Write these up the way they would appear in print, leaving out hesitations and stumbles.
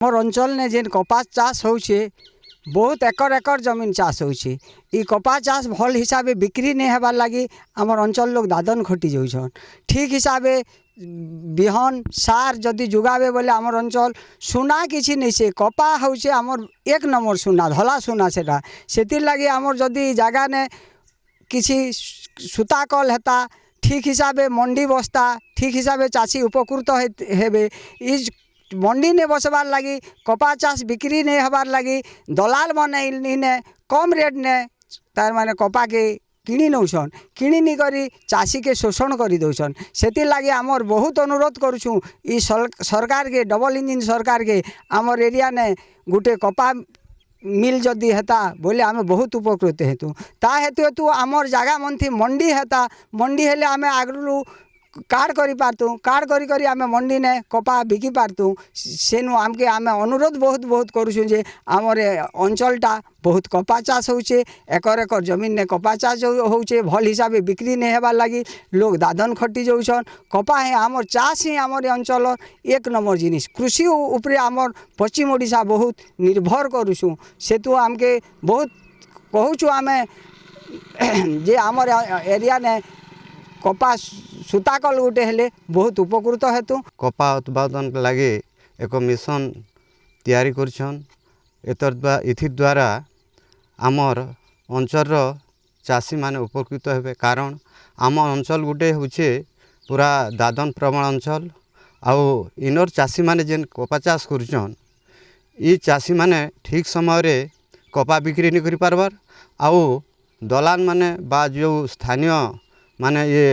मोर अंचल ने जेन कपास चाष होचे बहुत एकर एकर जमीन चाष होचे। ई कपास चाष भल हिसाबे बिक्री नहीं हेबार लगी आमर अंचल लोग दादन खटी जाउछन। ठीक हिसाबे बिहन सार जदि जुगाबे बोले आमर अंचल सुना किसी नहीं से कपा होचे आमर एक नंबर सुना धला सुना सेटा सेतिर लगी आमर जदि जगह ने किसी सूता कल हेता ठीक हिसाबे मंडी बस्ता ठीक हिसाबे चाषी उपकृत हेबे। इज मंडी ने बसबार लगी कपा चाष बिक्री नहीं हबार लगी दलाल माने ने कम रेट ने तार माने कपा के किणी नौसन किणी नी करी चाषी के शोषण कर दौसन। से लगी आमर बहुत अनुरोध करुँ ई सरकार के डबल इंजिन सरकार के आमर एरिया ने गुटे कपा मिल जदि हेता बोले आमे बहुत उपकृत हेतु ता हेतु हेतु आमर जगह मन थी मंडी हेता मंडी हेले आमे आगलू कार्ड करी पारतु कार्ड करी करी आमे मंडी ने कपा बिकी पारतु। सेनु आमके आमे अनुरोध बहुत बहुत करुँ जे आमर अंचलटा बहुत कपा चाष होचे एकर एकर जमीन ने कपा चाष होचे भल हिसाबे बिक्री नहीं हेबार लगी लोग दादन खटी जाउछन। कपा है आमर चाष ही आमर अंचल एक नंबर जिनिस कृषि उपरे आमर पश्चिम ओडिशा बहुत निर्भर करुँ। सेतु आमके बहुत कहूँ आमे जे आमर एरिया ने कपा सूता कल गोटे हेले बहुत उपकृत हेतु कपा उत्पादन लगे एक मिशन तैयारी करछन। इथि द्वारा आमर अंचल चाषी माने उपकृत हेबे कारण आम अंचल गोटे होचे पूरा दादन प्रवण अंचल आउ इनर चाषी माने जेन कपा चाष करछन ई चाषी माने ठीक समय रे कपा बिक्री नहीं करि पारबार आउ दलाल माने बा जो स्थानीय माने ये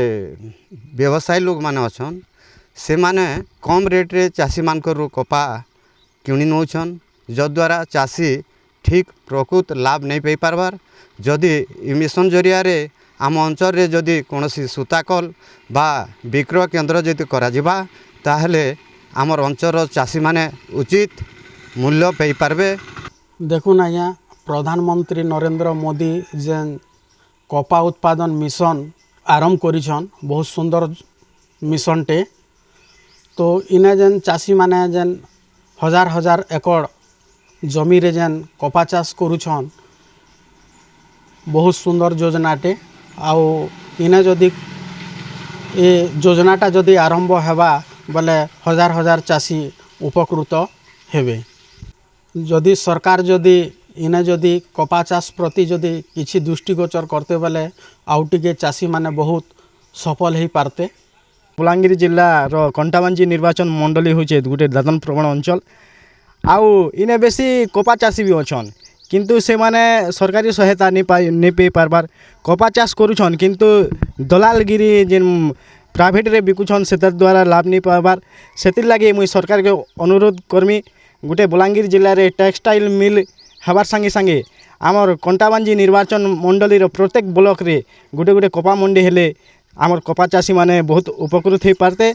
व्यवसायी लोग माने अछन से माने कम रेट रे चाषी मानकर कपा किणी नौछन जद्वारा चाषी ठीक प्रकृत लाभ नहीं पाई पारबार। जदि इ मिशन जरिया रे आम अंचल रे जदि कोनोसी सूताकल बा विक्रय केन्द्र जदि करा जिबा ताहले आमर अंचल चाषी माने उचित मूल्य पाई पारबे। देखुन आज्ञा प्रधानमंत्री नरेंद्र मोदी जेन कपा उत्पादन मिशन आरंभ करिछन बहुत सुंदर मिशन टे। तो इने जेन चाषी माने जेन हजार हजार एकड़ जमी रे जेन कपा चाष करुछन बहुत सुंदर योजना टे। आउ इने जदि ये योजनाटा जदि आरंभ हेबा बोले हजार हजार चाषी उपकृत हेबे। जदि सरकार जदि इने जदि कपा चाष प्रति जदि किछि दृष्टिगोचर करते बेले आउ टिके चाषी माने बहुत सफल हो पारते। बलांगीर जिला रो कंटाबांजी निर्वाचन मंडली होचे गोटे दादन प्रवण अंचल आउ इने बेसी कपा चाषी भी अछन किंतु से माने सरकारी सहायता नहीं पे पारबार कपा चाष करूछन किंतु दलालगिरी जेन प्राइवेट रे बिकुछन से द्वारा लाभ नहीं पाबार। सेतिर लगे मुई सरकार के अनुरोध करमी गोटे बलांगीर जिले रे टेक्सटाइल मिल हबार संगे संगे आमर कंटाबांजी निर्वाचन मंडली प्रत्येक ब्लॉक रे गोटे गोटे कपा मंडी हेले आमर कपा चाषी माने बहुत उपकृत हो पारते।